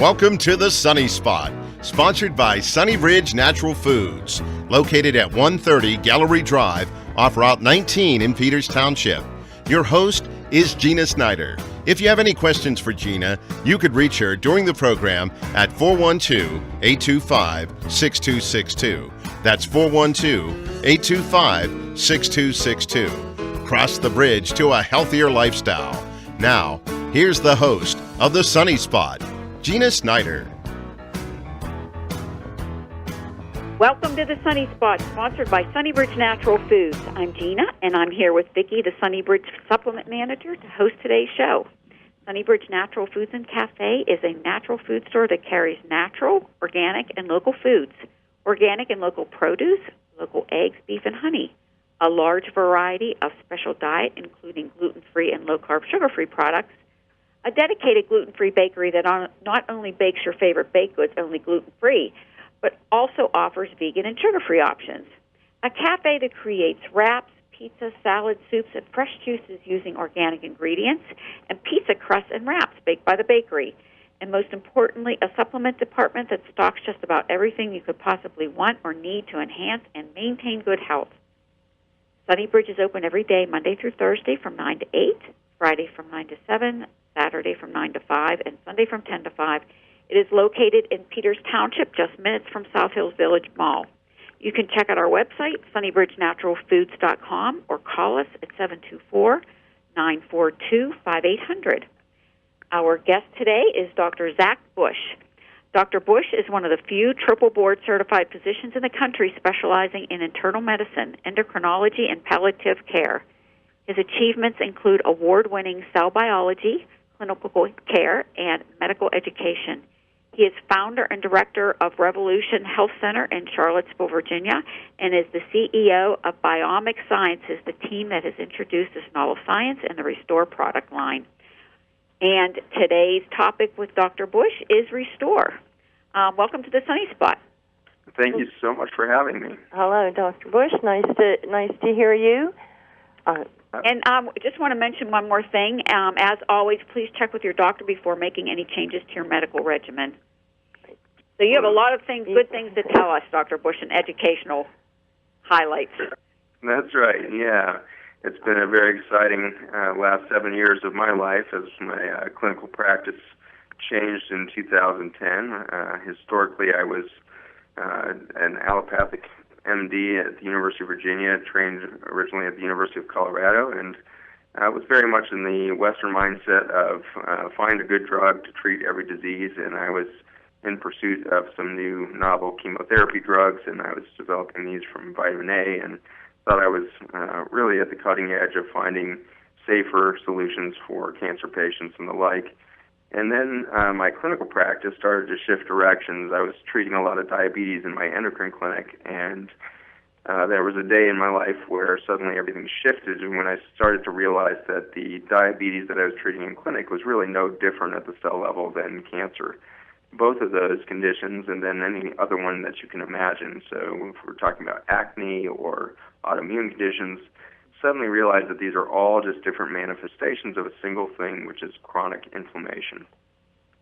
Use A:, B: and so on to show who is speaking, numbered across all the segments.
A: Welcome to the Sunny Spot, sponsored by Sunnybridge Natural Foods, located at 130 Gallery Drive, off Route 19 in Peters Township. Your host is Gina Snyder. If you have any questions for Gina, you could reach her during the program at 412-825-6262. That's 412-825-6262. Cross the bridge to a healthier lifestyle. Now, here's the host of the Sunny Spot, Gina Snyder.
B: Welcome to the Sunny Spot, sponsored by Sunnybridge Natural Foods. I'm Gina, and I'm here with Vicki, the Sunnybridge Supplement Manager, to host today's show. Sunnybridge Natural Foods and Cafe is a natural food store that carries natural, organic, and local foods, organic and local produce, local eggs, beef, and honey, a large variety of special diet, including gluten-free and low-carb, sugar-free products, a dedicated gluten-free bakery that not only bakes your favorite baked goods only gluten-free, but also offers vegan and sugar-free options. A cafe that creates wraps, pizza, salads, soups, and fresh juices using organic ingredients, and pizza crusts and wraps baked by the bakery. And most importantly, a supplement department that stocks just about everything you could possibly want or need to enhance and maintain good health. Sunnybridge is open every day, Monday through Thursday from 9 to 8, Friday from 9 to 7, Saturday from 9 to 5, and Sunday from 10 to 5. It is located in Peters Township, just minutes from South Hills Village Mall. You can check out our website, sunnybridgenaturalfoods.com, or call us at 724-942-5800. Our guest today is Dr. Zach Bush. Dr. Bush is one of the few triple board certified physicians in the country specializing in internal medicine, endocrinology, and palliative care. His achievements include award-winning cell biology, clinical care, and medical education. He is founder and director of Revolution Health Center in Charlottesville, Virginia, and is the CEO of Biomic Sciences, the team that has introduced this novel science and the Restore product line. And today's topic with Dr. Bush is Restore. Welcome to the Sunny Spot.
C: Thank you so much for having me.
D: Hello, Dr. Bush. Nice to hear you.
B: And just want to mention one more thing. As always, please check with your doctor before making any changes to your medical regimen. So you have a lot of good things to tell us, Dr. Bush, and educational highlights.
C: That's right, yeah. It's been a very exciting last 7 years of my life as my clinical practice changed in 2010. Historically, I was an allopathic MD at the University of Virginia, trained originally at the University of Colorado, and I was very much in the Western mindset of find a good drug to treat every disease, and I was in pursuit of some new novel chemotherapy drugs, and I was developing these from vitamin A, and thought I was really at the cutting edge of finding safer solutions for cancer patients and the like. And then my clinical practice started to shift directions. I was treating a lot of diabetes in my endocrine clinic, and there was a day in my life where suddenly everything shifted, and when I started to realize that the diabetes that I was treating in clinic was really no different at the cell level than cancer. Both of those conditions, and then any other one that you can imagine. So if we're talking about acne or autoimmune conditions, suddenly realized that these are all just different manifestations of a single thing, which is chronic inflammation.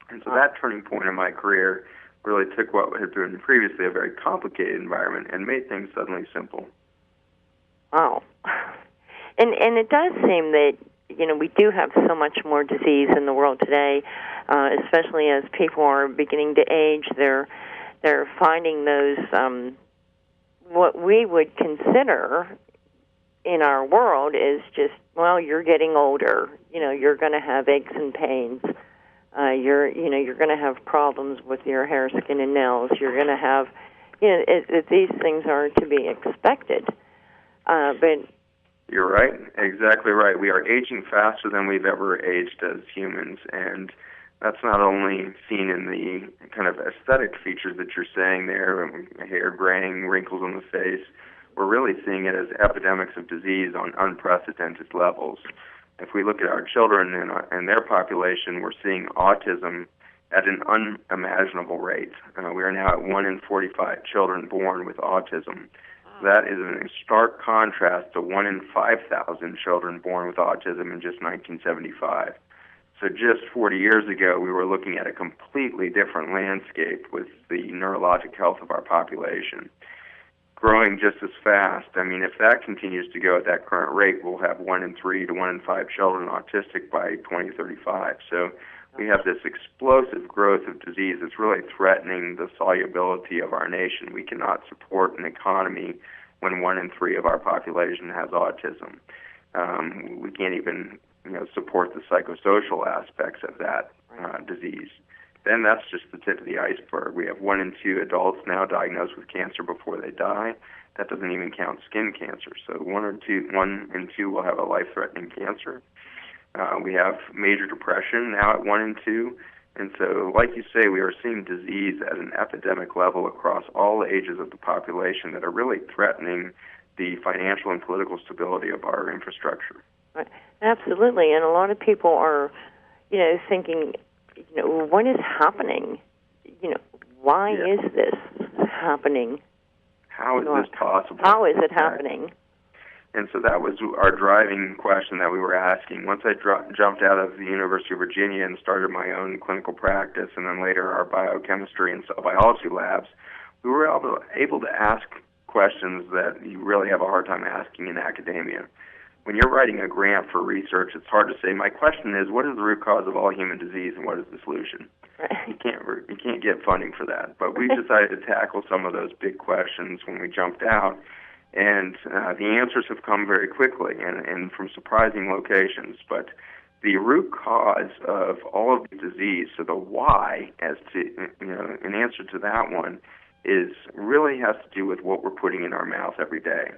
C: And so that turning point in my career really took what had been previously a very complicated environment and made things suddenly simple.
D: Wow. And it does seem that, we do have so much more disease in the world today, especially as people are beginning to age. They're finding those, what we would consider in our world is just, well, you're getting older. You're going to have aches and pains. You're going to have problems with your hair, skin, and nails. You're going to have, these things are to be expected. But
C: you're right, exactly right. We are aging faster than we've ever aged as humans, and that's not only seen in the kind of aesthetic features that you're saying there, hair graying, wrinkles on the face. We're really seeing it as epidemics of disease on unprecedented levels. If we look at our children and their population, we're seeing autism at an unimaginable rate. We are now at 1 in 45 children born with autism. That is in stark contrast to 1 in 5,000 children born with autism in just 1975. So just 40 years ago, we were looking at a completely different landscape with the neurologic health of our population growing just as fast. I mean, if that continues to go at that current rate, we'll have 1 in 3 to 1 in 5 children autistic by 2035. So we have this explosive growth of disease that's really threatening the solubility of our nation. We cannot support an economy when 1 in 3 of our population has autism. We can't even support the psychosocial aspects of that disease. Then that's just the tip of the iceberg. We have 1 in 2 adults now diagnosed with cancer before they die. That doesn't even count skin cancer. So 1 in 2 will have a life-threatening cancer. We have major depression now at 1 in 2. And so, like you say, we are seeing disease at an epidemic level across all ages of the population that are really threatening the financial and political stability of our infrastructure.
D: Right. Absolutely. And a lot of people are, thinking, what is happening? Why is this happening?
C: How is this possible?
D: How is it happening?
C: And so that was our driving question that we were asking. Once I jumped out of the University of Virginia and started my own clinical practice, and then later our biochemistry and cell biology labs, we were able to ask questions that you really have a hard time asking in academia. When you're writing a grant for research, it's hard to say, my question is, what is the root cause of all human disease and what is the solution? You can't get funding for that. But we decided to tackle some of those big questions when we jumped out, and the answers have come very quickly and from surprising locations. But the root cause of all of the disease, so the why, as to an answer to that one, really has to do with what we're putting in our mouth every day.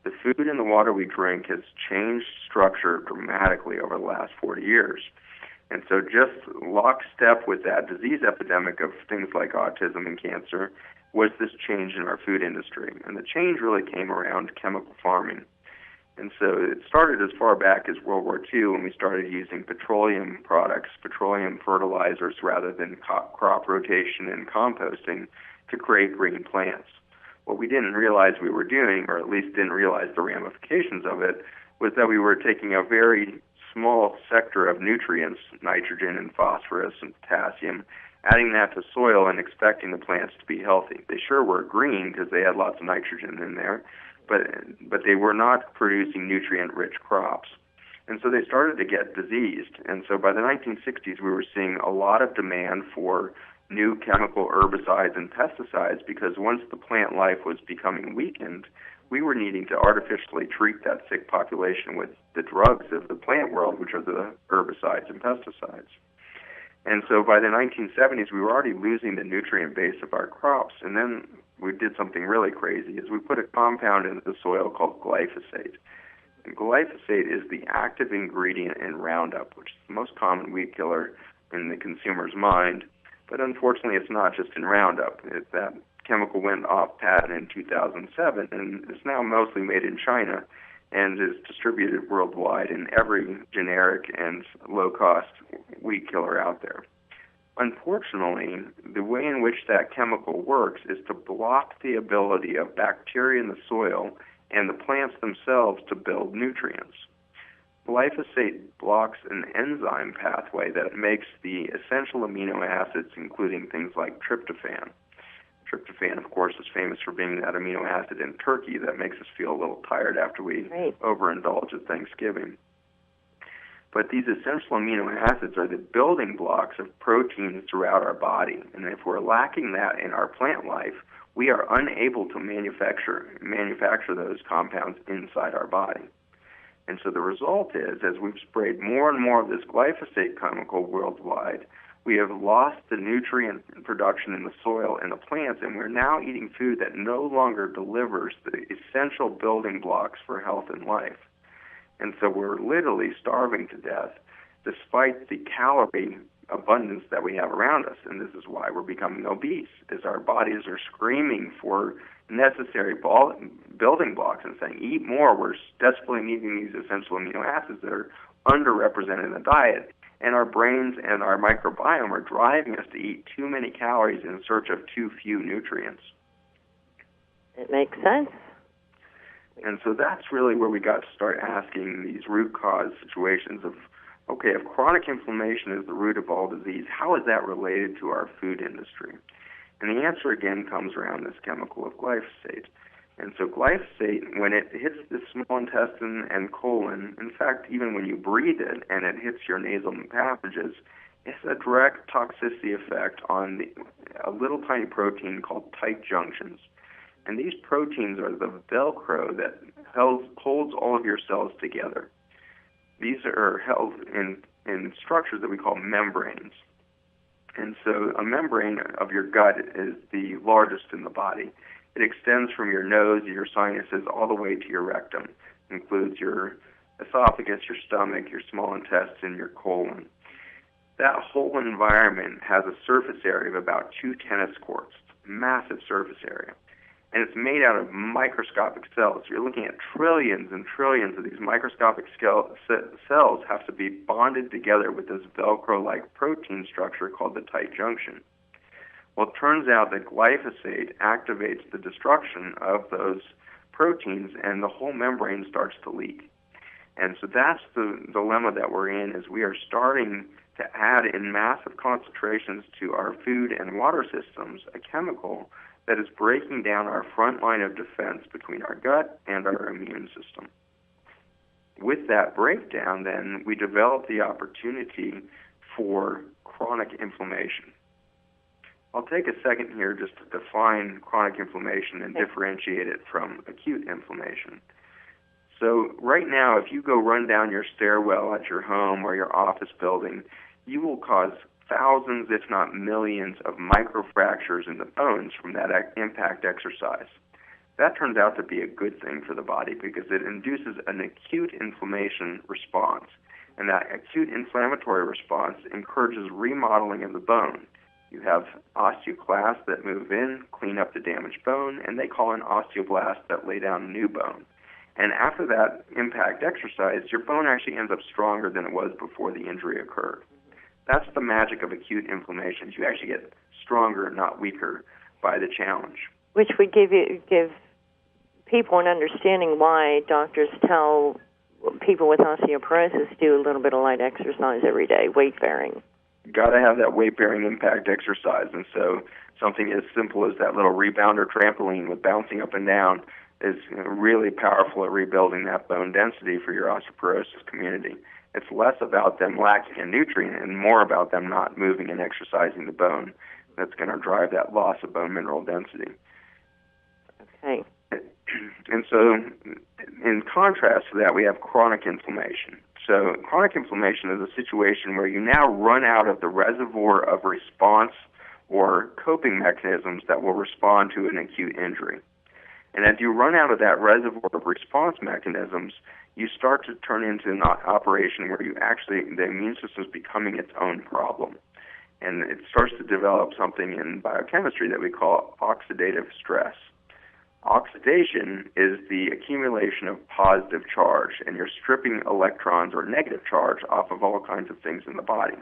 C: The food and the water we drink has changed structure dramatically over the last 40 years. And so just lockstep with that disease epidemic of things like autism and cancer was this change in our food industry. And the change really came around chemical farming. And so it started as far back as World War II when we started using petroleum products, petroleum fertilizers, rather than crop rotation and composting to create green plants. What we didn't realize we were doing, or at least didn't realize the ramifications of it, was that we were taking a very small sector of nutrients, nitrogen and phosphorus and potassium, adding that to soil and expecting the plants to be healthy. They sure were green because they had lots of nitrogen in there, but they were not producing nutrient-rich crops. And so they started to get diseased. And so by the 1960s, we were seeing a lot of demand for new chemical herbicides and pesticides because once the plant life was becoming weakened, we were needing to artificially treat that sick population with the drugs of the plant world, which are the herbicides and pesticides. And so by the 1970s, we were already losing the nutrient base of our crops. And then we did something really crazy, is we put a compound into the soil called glyphosate. And glyphosate is the active ingredient in Roundup, which is the most common weed killer in the consumer's mind. But unfortunately, it's not just in Roundup. That chemical went off patent in 2007, and it's now mostly made in China and is distributed worldwide in every generic and low-cost weed killer out there. Unfortunately, the way in which that chemical works is to block the ability of bacteria in the soil and the plants themselves to build nutrients. Glyphosate blocks an enzyme pathway that makes the essential amino acids, including things like tryptophan. Tryptophan, of course, is famous for being that amino acid in turkey that makes us feel a little tired after we overindulge at Thanksgiving. But these essential amino acids are the building blocks of proteins throughout our body. And if we're lacking that in our plant life, we are unable to manufacture those compounds inside our body. And so the result is, as we've sprayed more and more of this glyphosate chemical worldwide, we have lost the nutrient production in the soil and the plants, and we're now eating food that no longer delivers the essential building blocks for health and life. And so we're literally starving to death despite the calorie abundance that we have around us. And this is why we're becoming obese, as our bodies are screaming for necessary building blocks and saying, eat more. We're desperately needing these essential amino acids that are underrepresented in the diet. And our brains and our microbiome are driving us to eat too many calories in search of too few nutrients.
D: It makes sense.
C: And so that's really where we got to start asking these root cause situations of Okay, if chronic inflammation is the root of all disease, how is that related to our food industry? And the answer again comes around this chemical of glyphosate. And so glyphosate, when it hits the small intestine and colon, in fact, even when you breathe it and it hits your nasal passages, it's a direct toxicity effect on a little tiny protein called tight junctions. And these proteins are the Velcro that holds all of your cells together. These are held in structures that we call membranes. And so a membrane of your gut is the largest in the body. It extends from your nose, your sinuses, all the way to your rectum. It includes your esophagus, your stomach, your small intestine, your colon. That whole environment has a surface area of about 2 tennis courts, massive surface area. And it's made out of microscopic cells. You're looking at trillions and trillions of these microscopic cells have to be bonded together with this Velcro-like protein structure called the tight junction. Well, it turns out that glyphosate activates the destruction of those proteins, and the whole membrane starts to leak. And so that's the dilemma that we're in, is we are starting to add in massive concentrations to our food and water systems a chemical that is breaking down our front line of defense between our gut and our immune system. With that breakdown, then, we develop the opportunity for chronic inflammation. I'll take a second here just to define chronic inflammation and differentiate it from acute inflammation. So right now, if you go run down your stairwell at your home or your office building, you will cause thousands, if not millions, of microfractures in the bones from that impact exercise. That turns out to be a good thing for the body because it induces an acute inflammation response. And that acute inflammatory response encourages remodeling of the bone. You have osteoclasts that move in, clean up the damaged bone, and they call in osteoblasts that lay down new bone. And after that impact exercise, your bone actually ends up stronger than it was before the injury occurred. That's the magic of acute inflammation. You actually get stronger, not weaker, by the challenge.
D: Which would give people an understanding why doctors tell people with osteoporosis do a little bit of light exercise every day, weight bearing.
C: Got to have that weight-bearing impact exercise, and so something as simple as that little rebounder trampoline with bouncing up and down is really powerful at rebuilding that bone density for your osteoporosis community. It's less about them lacking a nutrient and more about them not moving and exercising the bone that's going to drive that loss of bone mineral density.
D: Okay.
C: And so in contrast to that, we have chronic inflammation. So chronic inflammation is a situation where you now run out of the reservoir of response or coping mechanisms that will respond to an acute injury. And as you run out of that reservoir of response mechanisms, you start to turn into an operation where the immune system is becoming its own problem. And it starts to develop something in biochemistry that we call oxidative stress. Oxidation is the accumulation of positive charge, and you're stripping electrons or negative charge off of all kinds of things in the body.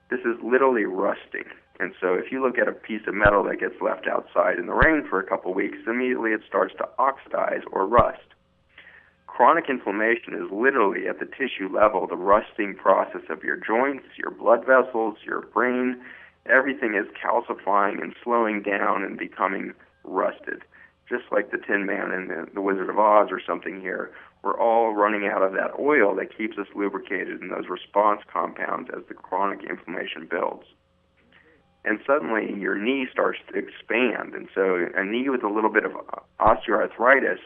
C: This is literally rusting. And so if you look at a piece of metal that gets left outside in the rain for a couple of weeks, immediately it starts to oxidize or rust. Chronic inflammation is literally at the tissue level, the rusting process of your joints, your blood vessels, your brain. Everything is calcifying and slowing down and becoming rusted. Just like the Tin Man in the Wizard of Oz or something here, we're all running out of that oil that keeps us lubricated in those response compounds as the chronic inflammation builds. And suddenly your knee starts to expand. And so a knee with a little bit of osteoarthritis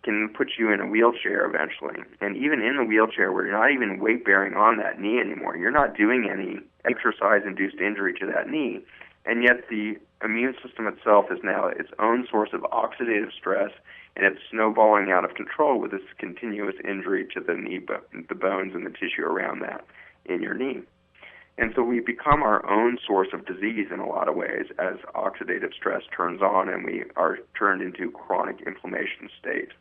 C: can put you in a wheelchair eventually. And even in the wheelchair where you're not even weight bearing on that knee anymore, you're not doing any exercise-induced injury to that knee. And yet the immune system itself is now its own source of oxidative stress, and it's snowballing out of control with this continuous injury to the knee, the bones and the tissue around that in your knee. And so we become our own source of disease in a lot of ways as oxidative stress turns on and we are turned into chronic inflammation state.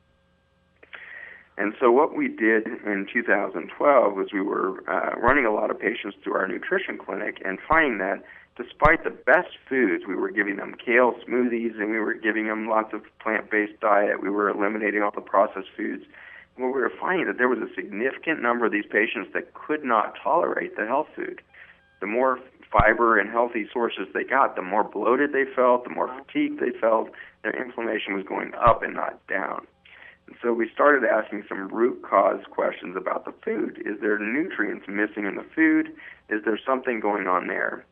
C: And so what we did in 2012 was we were running a lot of patients through our nutrition clinic and finding that despite the best foods, we were giving them kale smoothies and we were giving them lots of plant-based diet, we were eliminating all the processed foods, well, we were finding that there was a significant number of these patients that could not tolerate the health food. The more fiber and healthy sources they got, the more bloated they felt, the more fatigued they felt. Their inflammation was going up and not down. And so we started asking some root cause questions about the food. Is there nutrients missing in the food? Is there something going on there?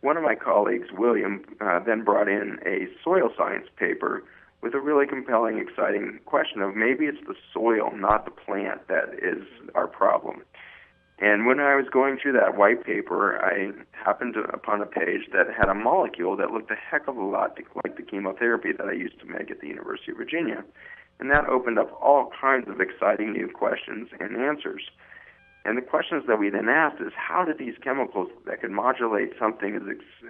C: One of my colleagues, William, then brought in a soil science paper with a really compelling, exciting question of maybe it's the soil, not the plant, that is our problem. And when I was going through that white paper, I happened upon a page that had a molecule that looked a heck of a lot like the chemotherapy that I used to make at the University of Virginia. And that opened up all kinds of exciting new questions and answers. And the questions that we then asked is, how do these chemicals that could modulate something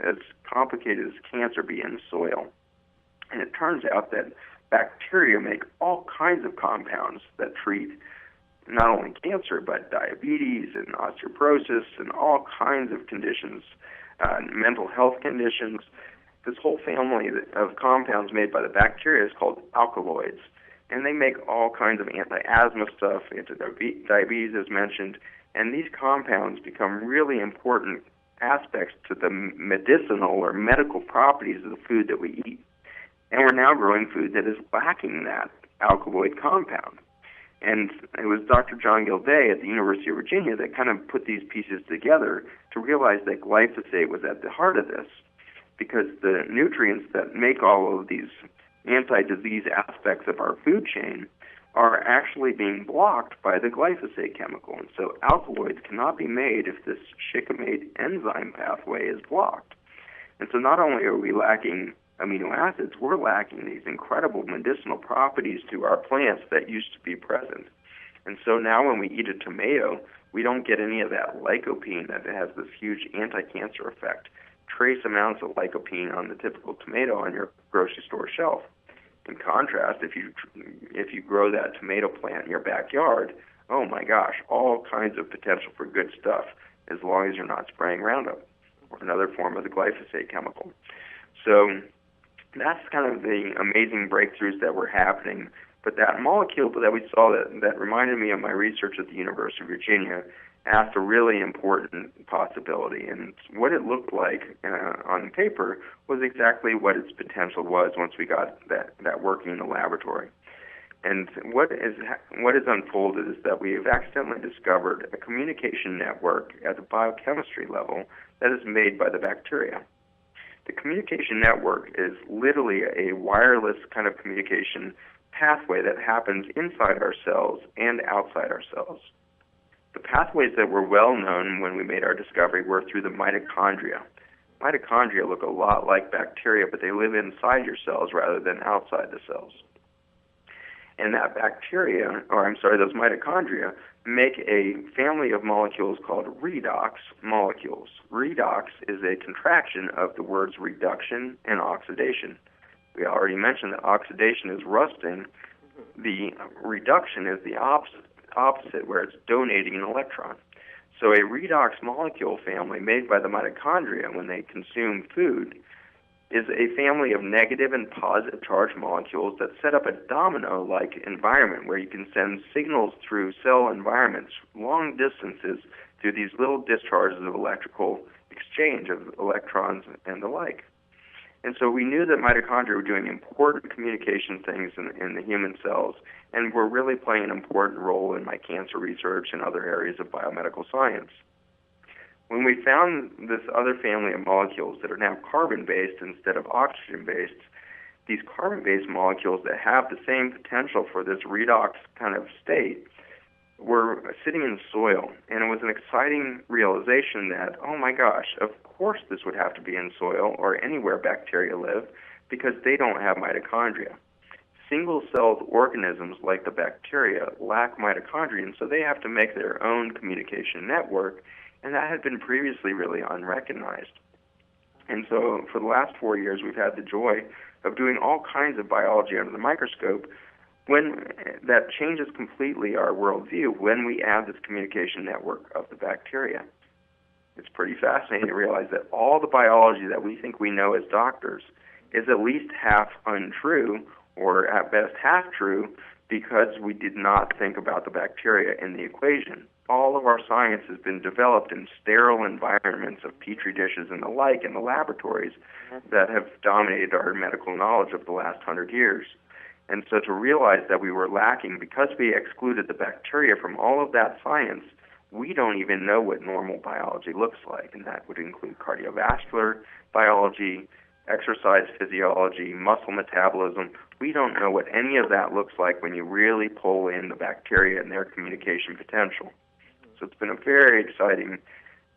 C: as complicated as cancer be in soil? And it turns out that bacteria make all kinds of compounds that treat not only cancer, but diabetes and osteoporosis and all kinds of conditions, mental health conditions. This whole family of compounds made by the bacteria is called alkaloids. And they make all kinds of anti-asthma stuff, anti-diabetes as mentioned, and these compounds become really important aspects to the medicinal or medical properties of the food that we eat. And we're now growing food that is lacking that alkaloid compound. And it was Dr. John Gilday at the University of Virginia that kind of put these pieces together to realize that glyphosate was at the heart of this, because the nutrients that make all of these anti-disease aspects of our food chain are actually being blocked by the glyphosate chemical. And so alkaloids cannot be made if this shikimate enzyme pathway is blocked. And so not only are we lacking amino acids, we're lacking these incredible medicinal properties to our plants that used to be present. And so now when we eat a tomato, we don't get any of that lycopene that has this huge anti-cancer effect. Trace amounts of lycopene on the typical tomato on your grocery store shelf. In contrast, if you grow that tomato plant in your backyard, oh my gosh, all kinds of potential for good stuff as long as you're not spraying Roundup or another form of the glyphosate chemical. So that's kind of the amazing breakthroughs that were happening. But that molecule that we saw that reminded me of my research at the University of Virginia asked a really important possibility. And what it looked like on paper was exactly what its potential was once we got that working in the laboratory. And what has unfolded is that we have accidentally discovered a communication network at the biochemistry level that is made by the bacteria. The communication network is literally a wireless kind of communication pathway that happens inside our cells and outside our cells. The pathways that were well known when we made our discovery were through the mitochondria. Mitochondria look a lot like bacteria, but they live inside your cells rather than outside the cells. And that those mitochondria make a family of molecules called redox molecules. Redox is a contraction of the words reduction and oxidation. We already mentioned that oxidation is rusting. The reduction is the opposite, where it's donating an electron. So a redox molecule family made by the mitochondria when they consume food is a family of negative and positive charge molecules that set up a domino-like environment where you can send signals through cell environments long distances through these little discharges of electrical exchange of electrons and the like. And so we knew that mitochondria were doing important communication things in the human cells and were really playing an important role in my cancer research and other areas of biomedical science. When we found this other family of molecules that are now carbon-based instead of oxygen-based, these carbon-based molecules that have the same potential for this redox kind of state were sitting in soil. And it was an exciting realization that, oh my gosh, of course this would have to be in soil or anywhere bacteria live because they don't have mitochondria. Single-celled organisms like the bacteria lack mitochondria, and so they have to make their own communication network, and that had been previously really unrecognized. And so for the last 4 years, we've had the joy of doing all kinds of biology under the microscope when that changes completely our worldview when we add this communication network of the bacteria. It's pretty fascinating to realize that all the biology that we think we know as doctors is at least half untrue, or at best half true, because we did not think about the bacteria in the equation. All of our science has been developed in sterile environments of petri dishes and the like in the laboratories that have dominated our medical knowledge of the last 100 years. And so to realize that we were lacking, because we excluded the bacteria from all of that science, we don't even know what normal biology looks like, and that would include cardiovascular biology, exercise physiology, muscle metabolism. We don't know what any of that looks like when you really pull in the bacteria and their communication potential. So it's been a very exciting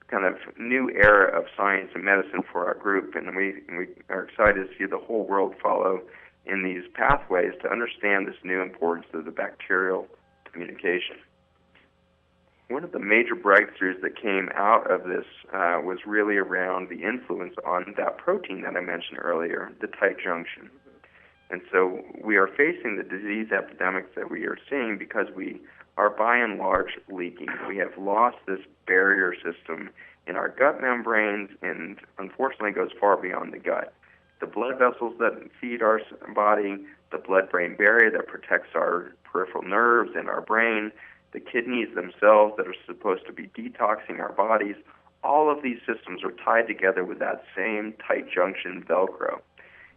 C: kind of new era of science and medicine for our group, and we are excited to see the whole world follow in these pathways to understand this new importance of the bacterial communication. One of the major breakthroughs that came out of this was really around the influence on that protein that I mentioned earlier, the tight junction. And so we are facing the disease epidemics that we are seeing because we are by and large leaking. We have lost this barrier system in our gut membranes, and unfortunately goes far beyond the gut. The blood vessels that feed our body, the blood-brain barrier that protects our peripheral nerves and our brain, the kidneys themselves that are supposed to be detoxing our bodies, all of these systems are tied together with that same tight junction Velcro.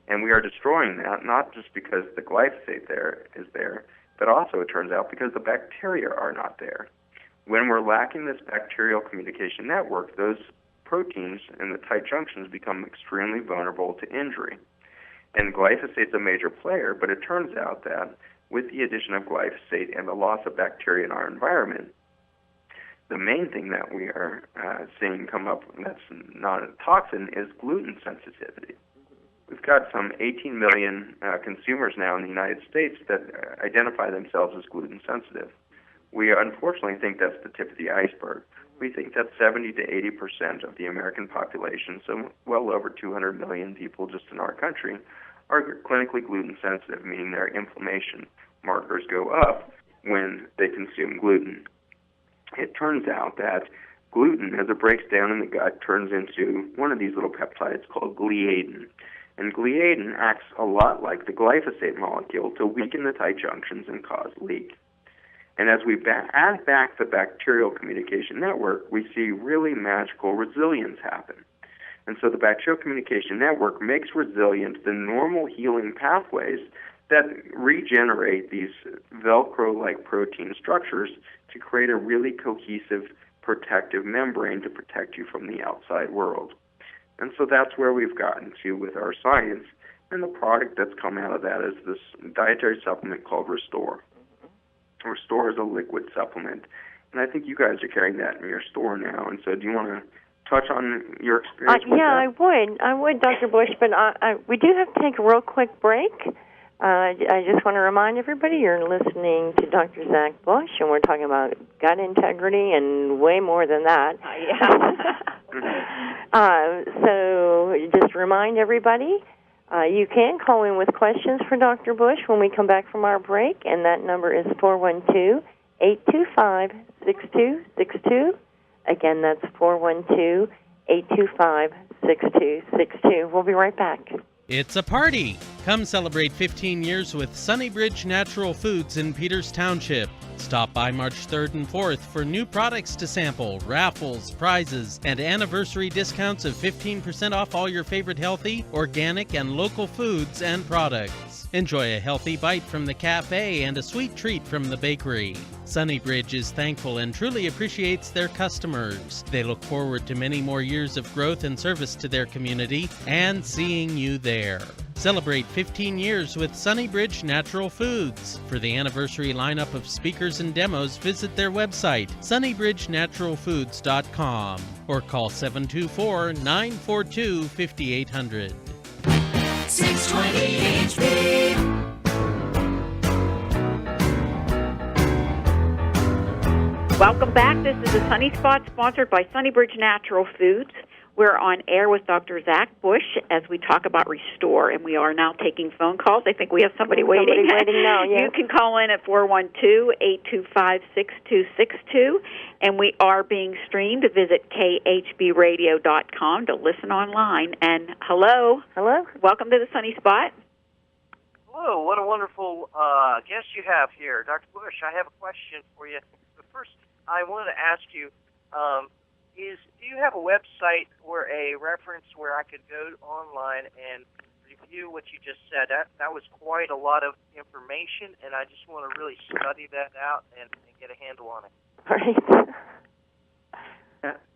C: And we are destroying that, not just because the glyphosate is there, but also, it turns out, because the bacteria are not there. When we're lacking this bacterial communication network, those proteins in the tight junctions become extremely vulnerable to injury. And glyphosate's a major player, but it turns out that with the addition of glyphosate and the loss of bacteria in our environment, the main thing that we are seeing come up that's not a toxin is gluten sensitivity. We've got some 18 million consumers now in the United States that identify themselves as gluten sensitive. We unfortunately think that's the tip of the iceberg. We think that 70 to 80% of the American population, so well over 200 million people just in our country, are clinically gluten sensitive, meaning their inflammation markers go up when they consume gluten. It turns out that gluten, as it breaks down in the gut, turns into one of these little peptides called gliadin. And gliadin acts a lot like the glyphosate molecule to weaken the tight junctions and cause leak. And as we add back the bacterial communication network, we see really magical resilience happen. And so the bacterial communication network makes resilient the normal healing pathways that regenerate these Velcro-like protein structures to create a really cohesive, protective membrane to protect you from the outside world. And so that's where we've gotten to with our science, and the product that's come out of that is this dietary supplement called Restore. Restore is a liquid supplement, and I think you guys are carrying that in your store now. And so do you want to touch on your experience with that?
D: I would, Dr. Bush, but we do have to take a real quick break. I just want to remind everybody you're listening to Dr. Zach Bush, and we're talking about gut integrity and way more than that. So just remind everybody, you can call in with questions for Dr. Bush when we come back from our break, and that number is 412-825-6262. Again, that's 412-825-6262. We'll be right back.
E: It's a party! Come celebrate 15 years with Sunnybridge Natural Foods in Peters Township. Stop by March 3rd and 4th for new products to sample, raffles, prizes, and anniversary discounts of 15% off all your favorite healthy, organic, and local foods and products. Enjoy a healthy bite from the cafe and a sweet treat from the bakery. Sunnybridge is thankful and truly appreciates their customers. They look forward to many more years of growth and service to their community and seeing you there. Celebrate 15 years with Sunnybridge Natural Foods. For the anniversary lineup of speakers and demos, visit their website, sunnybridgenaturalfoods.com, or call 724-942-5800.
F: 620 HP.
B: Welcome back. This is the Sunny Spot, sponsored by Sunnybridge Natural Foods. We're on air with Dr. Zach Bush as we talk about Restore, and we are now taking phone calls. I think we have somebody waiting.
D: Now, yes.
B: You can call in at 412-825-6262, and we are being streamed. Visit khbradio.com to listen online. And hello.
D: Hello.
B: Welcome to the Sunny Spot.
F: Hello, what a wonderful guest you have here. Dr. Bush, I have a question for you. But first, I wanted to ask you, do you have a website or a reference where I could go online and review what you just said? That was quite a lot of information, and I just want to really study that out and get a handle on it.
D: Right.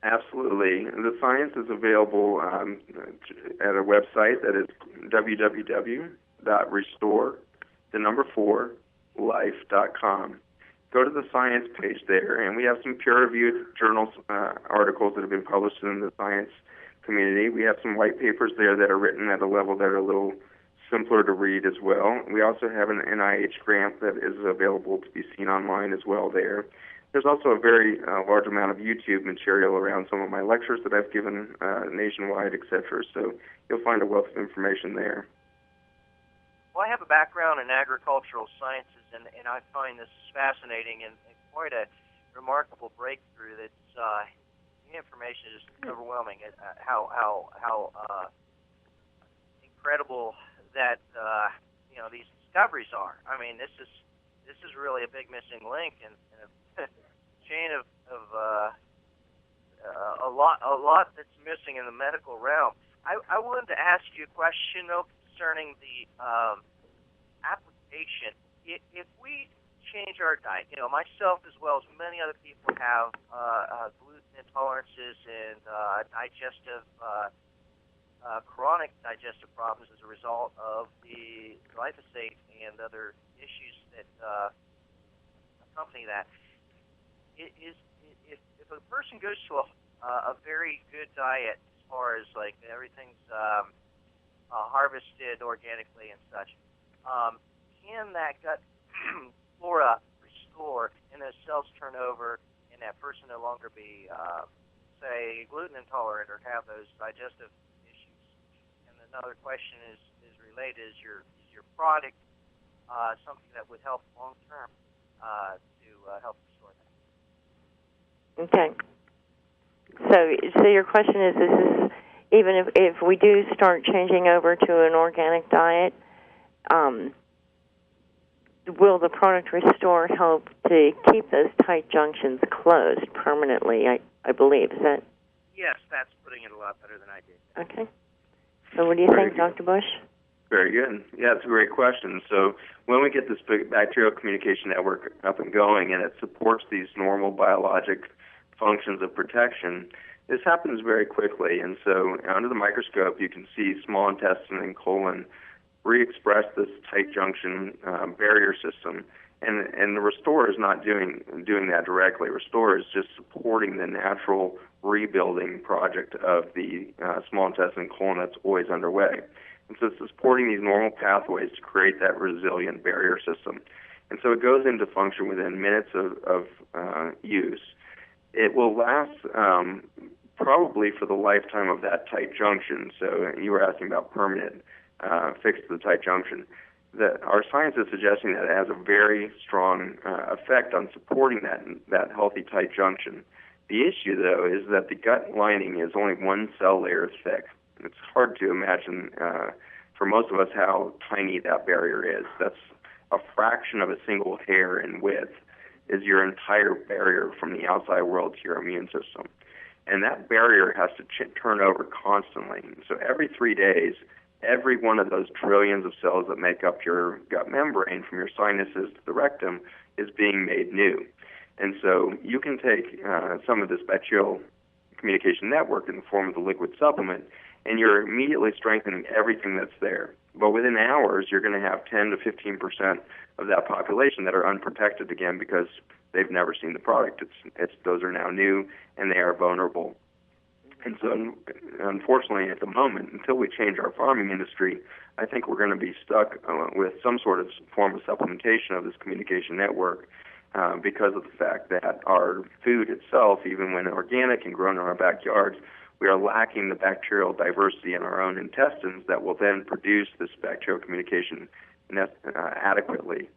C: Absolutely. The science is available at a website that is www.restore4life.com. Go to the science page there, and we have some peer-reviewed journals articles that have been published in the science community. We have some white papers there that are written at a level that are a little simpler to read as well. We also have an NIH grant that is available to be seen online as well there. There's also a very large amount of YouTube material around some of my lectures that I've given nationwide, etc. So you'll find a wealth of information there.
F: Well, I have a background in agricultural sciences, and I find this fascinating and quite a remarkable breakthrough. That's the information is overwhelming. How incredible that these discoveries are. I mean, this is really a big missing link in a chain of a lot that's missing in the medical realm. I wanted to ask you a question though concerning the application. If we change our diet, myself as well as many other people have gluten intolerances and chronic digestive problems as a result of the glyphosate and other issues that accompany that. If a person goes to a very good diet as far as like everything's harvested organically and such, can that gut flora restore and those cells turn over and that person no longer be, say, gluten intolerant or have those digestive issues? And another question is related: is your product something that would help long term to help restore that?
D: Okay. So your question is even if we do start changing over to an organic diet, will the product Restore help to keep those tight junctions closed permanently? I believe. Is that?
F: Yes, that's putting it a lot better than I did.
D: Okay. So what do you think, Dr. Bush?
C: Very good. Yeah, it's a great question. So when we get this big bacterial communication network up and going and it supports these normal biologic functions of protection, this happens very quickly. And so under the microscope, you can see small intestine and colon re-express this tight junction barrier system. And the Restore is not doing that directly. Restore is just supporting the natural rebuilding project of the small intestine and colon that's always underway. And so it's supporting these normal pathways to create that resilient barrier system. And so it goes into function within minutes of use. It will last probably for the lifetime of that tight junction. So you were asking about permanent fix to the tight junction. Our science is suggesting that it has a very strong effect on supporting that healthy tight junction. The issue, though, is that the gut lining is only one cell layer thick. It's hard to imagine for most of us how tiny that barrier is. That's a fraction of a single hair in width is your entire barrier from the outside world to your immune system. And that barrier has to turn over constantly. So every 3 days, every one of those trillions of cells that make up your gut membrane from your sinuses to the rectum is being made new. And so you can take some of this bacterial communication network in the form of the liquid supplement, and you're immediately strengthening everything that's there. But within hours, you're going to have 10 to 15% of that population that are unprotected again because they've never seen the product. Those are now new, and they are vulnerable. And so, unfortunately, at the moment, until we change our farming industry, I think we're going to be stuck with some sort of form of supplementation of this communication network because of the fact that our food itself, even when organic and grown in our backyards, we are lacking the bacterial diversity in our own intestines that will then produce this bacterial communication adequately.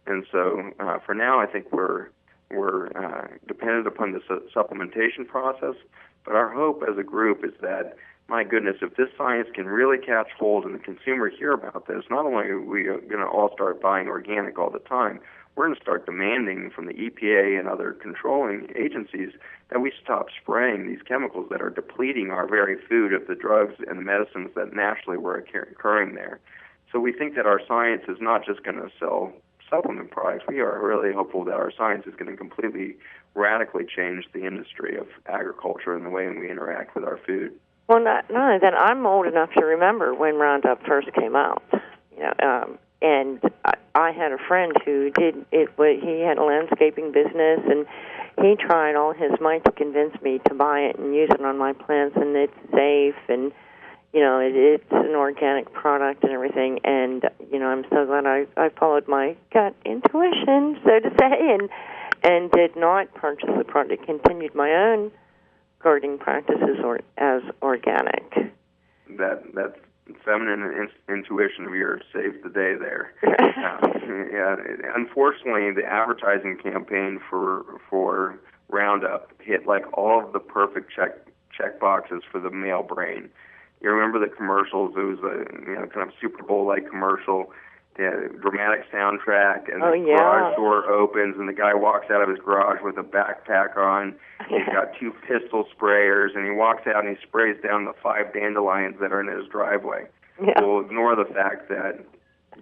C: And so, for now, I think we're dependent upon the supplementation process. But our hope as a group is that my goodness, if this science can really catch hold and the consumer hear about this, not only are we going to all start buying organic all the time, we're going to start demanding from the EPA and other controlling agencies that we stop spraying these chemicals that are depleting our very food of the drugs and the medicines that naturally were occurring there. So we think that our science is not just going to sell supplement products. We are really hopeful that our science is going to completely, radically change the industry of agriculture and the way we interact with our food.
D: Well, not only that, I'm old enough to remember when Roundup first came out. And I had a friend who did it. He had a landscaping business, and he tried all his might to convince me to buy it and use it on my plants, and it's safe, and it's an organic product and everything. And I'm so glad I followed my gut intuition, so to say, and did not purchase the product. Continued my own gardening practices as organic.
C: That's feminine intuition of yours saved the day there. Unfortunately, the advertising campaign for Roundup hit like all of the perfect check boxes for the male brain. You remember the commercials? It was a kind of Super Bowl-like commercial. Dramatic soundtrack, and the garage door opens, and the guy walks out of his garage with a backpack on. He's got 2 pistol sprayers, and he walks out and he sprays down the 5 dandelions that are in his driveway. Yeah. We'll ignore the fact that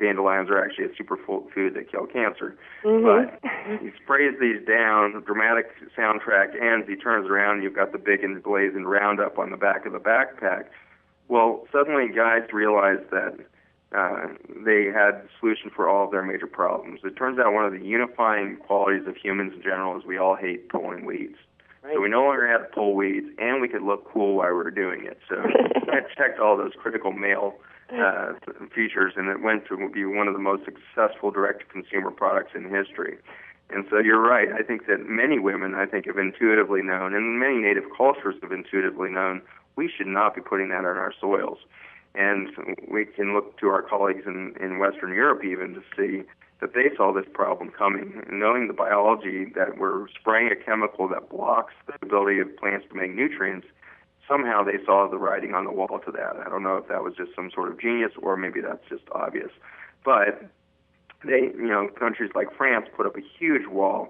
C: dandelions are actually a superfood that kill cancer. But he sprays these down, dramatic soundtrack ends, he turns around, you've got the big and blazing Roundup on the back of the backpack. Well, suddenly guys realized that they had a solution for all of their major problems. It turns out one of the unifying qualities of humans in general is we all hate pulling weeds. Right. So we no longer had to pull weeds, and we could look cool while we were doing it. So I checked all those critical male features, and it went to be one of the most successful direct-to-consumer products in history. And so you're right. I think that many women, have intuitively known, and many native cultures have intuitively known, we should not be putting that in our soils. And we can look to our colleagues in Western Europe even to see that they saw this problem coming. Knowing the biology that we're spraying a chemical that blocks the ability of plants to make nutrients, somehow they saw the writing on the wall to that. I don't know if that was just some sort of genius or maybe that's just obvious. But they, countries like France put up a huge wall,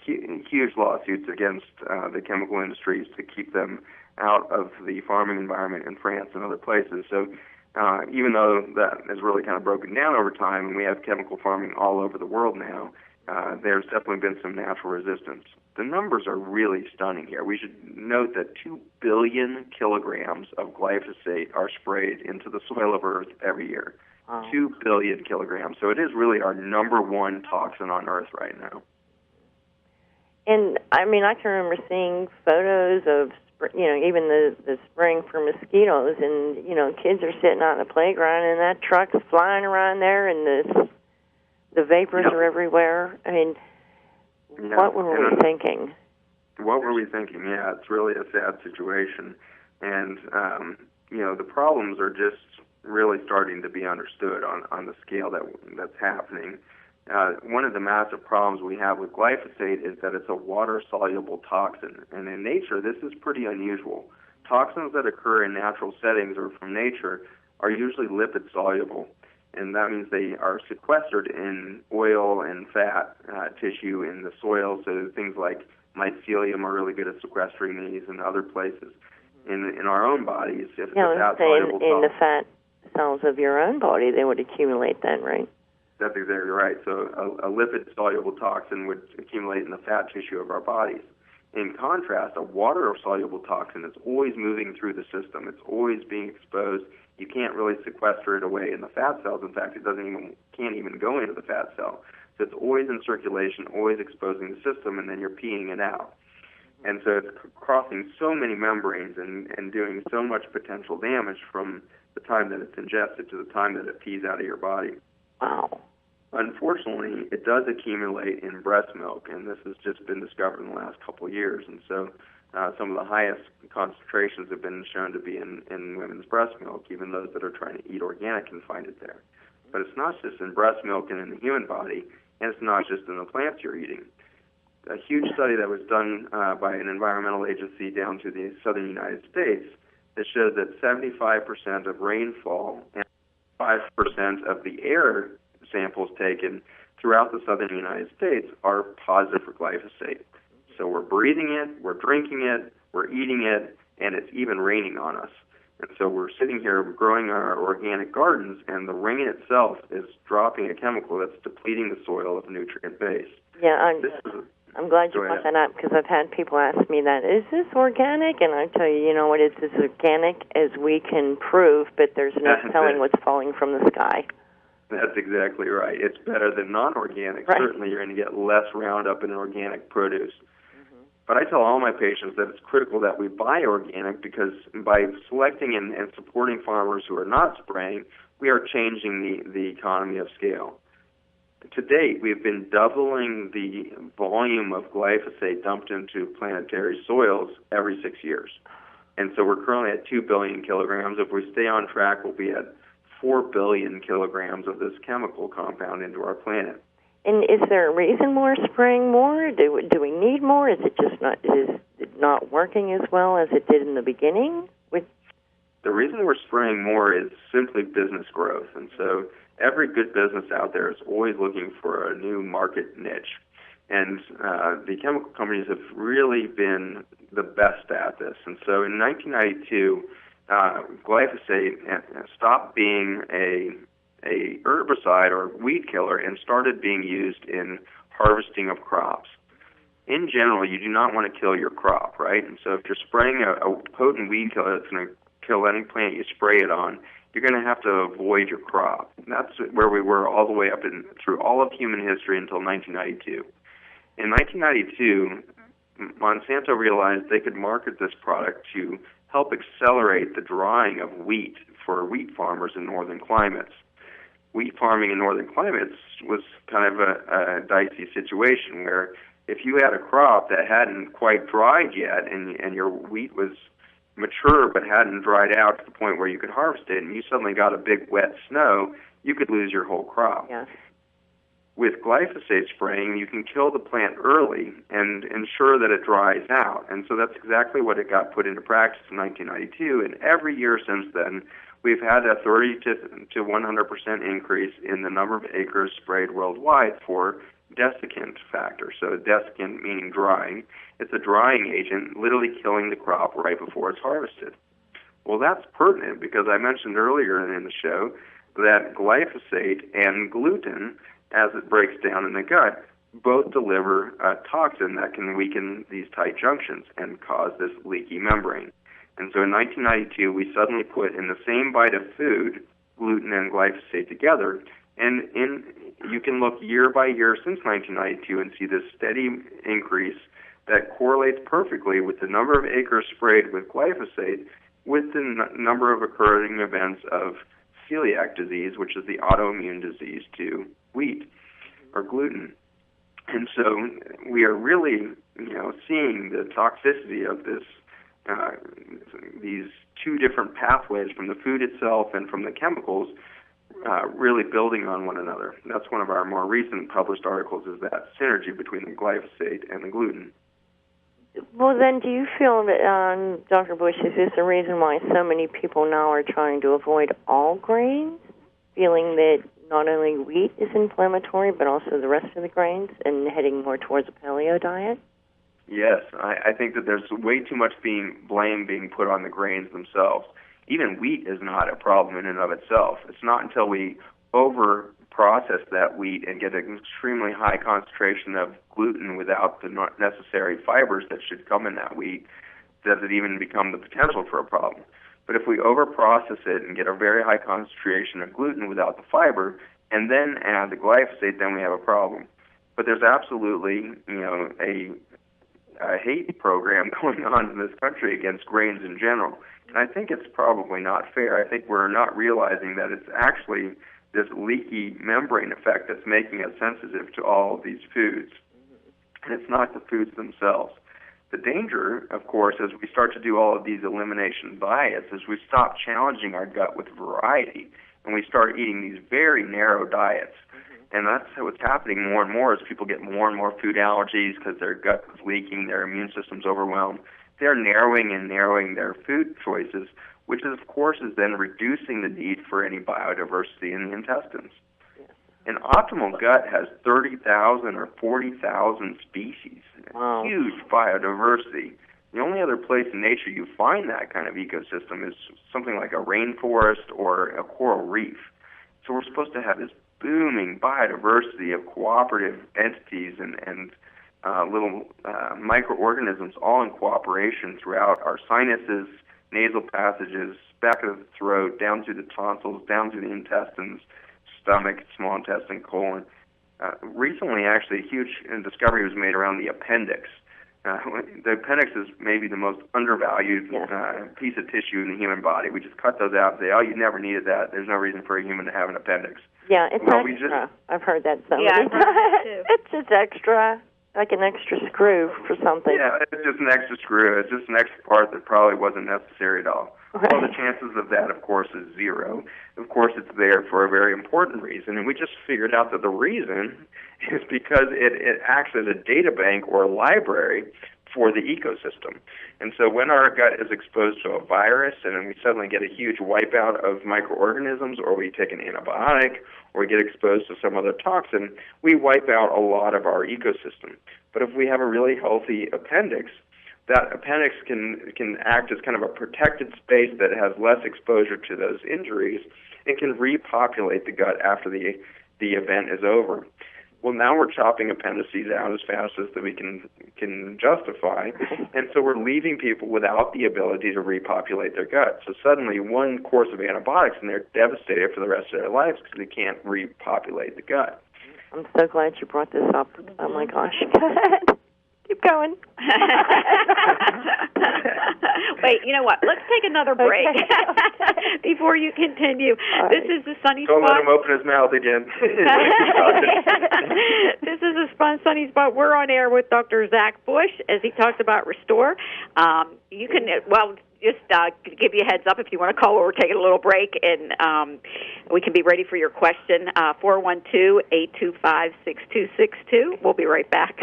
C: huge lawsuits against the chemical industries to keep them out of the farming environment in France and other places. So even though that has really kind of broken down over time and we have chemical farming all over the world now, there's definitely been some natural resistance. The numbers are really stunning here. We should note that 2 billion kilograms of glyphosate are sprayed into the soil of Earth every year. Wow. 2 billion kilograms. So it is really our number one toxin on Earth right now.
D: And, I can remember seeing photos of even the spraying for mosquitoes, and kids are sitting out in the playground, and that truck's flying around there, and the vapors are everywhere. What were we thinking?
C: What were we thinking? Yeah, it's really a sad situation, and the problems are just really starting to be understood on the scale that's happening. One of the massive problems we have with glyphosate is that it's a water-soluble toxin, and in nature, this is pretty unusual. Toxins that occur in natural settings or from nature are usually lipid-soluble, and that means they are sequestered in oil and fat tissue in the soil, so things like mycelium are really good at sequestering these and other places. In our own bodies, if it's a fat-soluble
D: in the fat cells of your own body, they would accumulate then, right?
C: That's exactly right. So a lipid-soluble toxin would accumulate in the fat tissue of our bodies. In contrast, a water-soluble toxin is always moving through the system. It's always being exposed. You can't really sequester it away in the fat cells. In fact, it can't even go into the fat cell. So it's always in circulation, always exposing the system, and then you're peeing it out. And so it's crossing so many membranes and doing so much potential damage from the time that it's ingested to the time that it pees out of your body.
D: Wow.
C: Unfortunately, it does accumulate in breast milk, and this has just been discovered in the last couple of years. And so some of the highest concentrations have been shown to be in women's breast milk. Even those that are trying to eat organic can find it there. But it's not just in breast milk and in the human body, and it's not just in the plants you're eating. A huge study that was done by an environmental agency down to the southern United States, that shows that 75% of rainfall and 5% of the air samples taken throughout the southern United States are positive for glyphosate. So we're breathing it, we're drinking it, we're eating it, and it's even raining on us. And so we're sitting here growing our organic gardens, and the rain itself is dropping a chemical that's depleting the soil of nutrient base.
D: Yeah, I'm glad you brought that up, because I've had people ask me that, is this organic? And I tell you, you know what, it's as organic as we can prove, but there's no telling what's falling from the sky.
C: That's exactly right. It's better than non-organic.
D: Right.
C: Certainly you're going to get less Roundup in organic produce. But I tell all my patients that it's critical that we buy organic, because by selecting and supporting farmers who are not spraying, we are changing the economy of scale. To date, we've been doubling the volume of glyphosate dumped into planetary soils every 6 years. And so we're currently at 2 billion kilograms. If we stay on track, we'll be at 4 billion kilograms of this chemical compound into our planet.
D: And is there a reason we're spraying more? Do we need more? Is it just not working as well as it did in the beginning?
C: The reason we're spraying more is simply business growth. And so every good business out there is always looking for a new market niche. And the chemical companies have really been the best at this. And so in 1992, glyphosate stopped being a herbicide or weed killer and started being used in harvesting of crops. In general, you do not want to kill your crop, right? And so if you're spraying a potent weed killer that's going to kill any plant you spray it on, you're going to have to avoid your crop. And that's where we were all the way up through all of human history until 1992. In 1992, Monsanto realized they could market this product to help accelerate the drying of wheat for wheat farmers in northern climates. Wheat farming in northern climates was kind of a dicey situation where if you had a crop that hadn't quite dried yet and your wheat was mature but hadn't dried out to the point where you could harvest it, and you suddenly got a big wet snow, you could lose your whole crop.
D: Yeah.
C: With glyphosate spraying, you can kill the plant early and ensure that it dries out. And so that's exactly what it got put into practice in 1992. And every year since then, we've had a 30 to 100% increase in the number of acres sprayed worldwide for desiccant factor. So desiccant meaning drying. It's a drying agent, literally killing the crop right before it's harvested. Well, that's pertinent because I mentioned earlier in the show that glyphosate and gluten, as it breaks down in the gut, both deliver a toxin that can weaken these tight junctions and cause this leaky membrane. And so in 1992, we suddenly put in the same bite of food gluten and glyphosate together, and you can look year by year since 1992 and see this steady increase that correlates perfectly with the number of acres sprayed with glyphosate with the number of occurring events of celiac disease, which is the autoimmune disease to wheat or gluten. And so we are really, seeing the toxicity of this, these two different pathways from the food itself and from the chemicals really building on one another. That's one of our more recent published articles, is that synergy between the glyphosate and the gluten.
D: Well, then, do you feel that, Dr. Bush, is this the reason why so many people now are trying to avoid all grains, feeling that not only wheat is inflammatory, but also the rest of the grains, and heading more towards a paleo diet?
C: Yes, I think that there's way too much blame being put on the grains themselves. Even wheat is not a problem in and of itself. It's not until we over-process that wheat and get an extremely high concentration of gluten without the necessary fibers that should come in that wheat does it even become the potential for a problem. But if we over-process it and get a very high concentration of gluten without the fiber, and then add the glyphosate, then we have a problem. But there's absolutely, a hate program going on in this country against grains in general. And I think it's probably not fair. I think we're not realizing that it's actually this leaky membrane effect that's making us sensitive to all of these foods. And it's not the foods themselves. The danger, of course, as we start to do all of these elimination diets, is we stop challenging our gut with variety, and we start eating these very narrow diets. And that's what's happening more and more as people get more and more food allergies because their gut is leaking, their immune system's overwhelmed. They're narrowing and narrowing their food choices, which is, of course, is then reducing the need for any biodiversity in the intestines. An optimal gut has 30,000 or 40,000 species.
D: Wow.
C: Huge biodiversity. The only other place in nature you find that kind of ecosystem is something like a rainforest or a coral reef. So we're supposed to have this booming biodiversity of cooperative entities and little microorganisms all in cooperation throughout our sinuses, nasal passages, back of the throat, down through the tonsils, down through the intestines, stomach, small intestine, colon. Recently, actually, a huge discovery was made around the appendix. The appendix is maybe the most undervalued piece of tissue in the human body. We just cut those out and say, oh, you never needed that. There's no reason for a human to have an appendix.
D: Yeah, it's extra. I've heard that so many
B: I've heard that too.
D: It's just extra, like an extra screw for something.
C: Yeah, it's just an extra screw. It's just an extra part that probably wasn't necessary at all.
D: Right.
C: Well, the chances of that, of course, is zero. Of course, it's there for a very important reason, and we just figured out that the reason is because it acts as a data bank or a library for the ecosystem. And so when our gut is exposed to a virus and then we suddenly get a huge wipeout of microorganisms, or we take an antibiotic, or we get exposed to some other toxin, we wipe out a lot of our ecosystem. But if we have a really healthy appendix, that appendix can act as kind of a protected space that has less exposure to those injuries and can repopulate the gut after the event is over. Well, now we're chopping appendices out as fast as that we can justify, and so we're leaving people without the ability to repopulate their gut. So suddenly, one course of antibiotics, and they're devastated for the rest of their lives because they can't repopulate the gut.
D: I'm so glad you brought this up. Oh, my gosh. Keep going.
B: Wait, you know what? Let's take another break before you continue.
D: Right.
B: This is the Sunny
C: Don't
B: Spot.
C: let him open his mouth again.
B: This is a Sunny Spot. We're on air with Dr. Zach Bush as he talks about Restore. You can, just give you a heads up if you want to call or we're taking a little break, and we can be ready for your question. 412-825-6262. We'll be right back.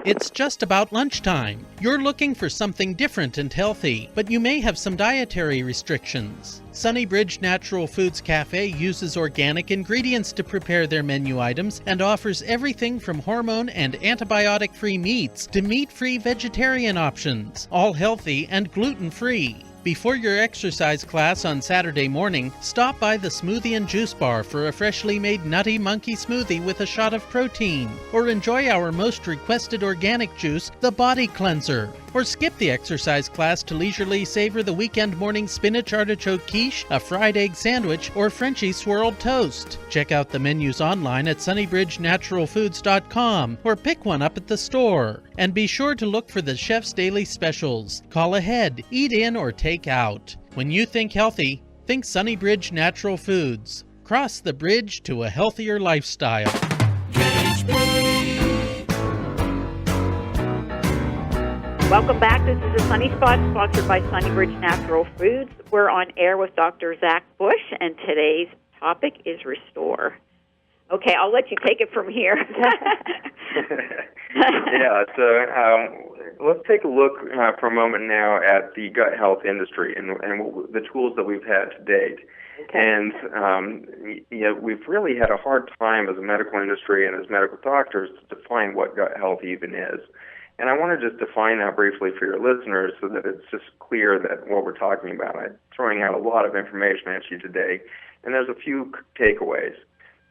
E: It's just about lunchtime. You're looking for something different and healthy, but you may have some dietary restrictions. Sunnybridge Natural Foods Cafe uses organic ingredients to prepare their menu items and offers everything from hormone and antibiotic-free meats to meat-free vegetarian options, all healthy and gluten-free. Before your exercise class on Saturday morning, stop by the Smoothie and Juice Bar for a freshly made Nutty Monkey smoothie with a shot of protein. Or enjoy our most requested organic juice, the Body Cleanser. Or skip the exercise class to leisurely savor the weekend morning spinach artichoke quiche, a fried egg sandwich, or Frenchie swirled toast. Check out the menus online at sunnybridgenaturalfoods.com or pick one up at the store. And be sure to look for the Chef's Daily Specials. Call ahead, eat in, or take out. When you think healthy, think Sunnybridge Natural Foods. Cross the bridge to a healthier lifestyle.
B: Welcome back. This is the Sunny Spot, sponsored by Sunnybridge Natural Foods. We're on air with Dr. Zach Bush, and today's topic is Restore. Okay, I'll let you take it from here.
C: Yeah, so let's take a look for a moment now at the gut health industry and the tools that we've had to date.
D: Okay.
C: And we've really had a hard time as a medical industry and as medical doctors to define what gut health even is. And I want to just define that briefly for your listeners so that it's just clear that what we're talking about. I'm throwing out a lot of information at you today, and there's a few takeaways.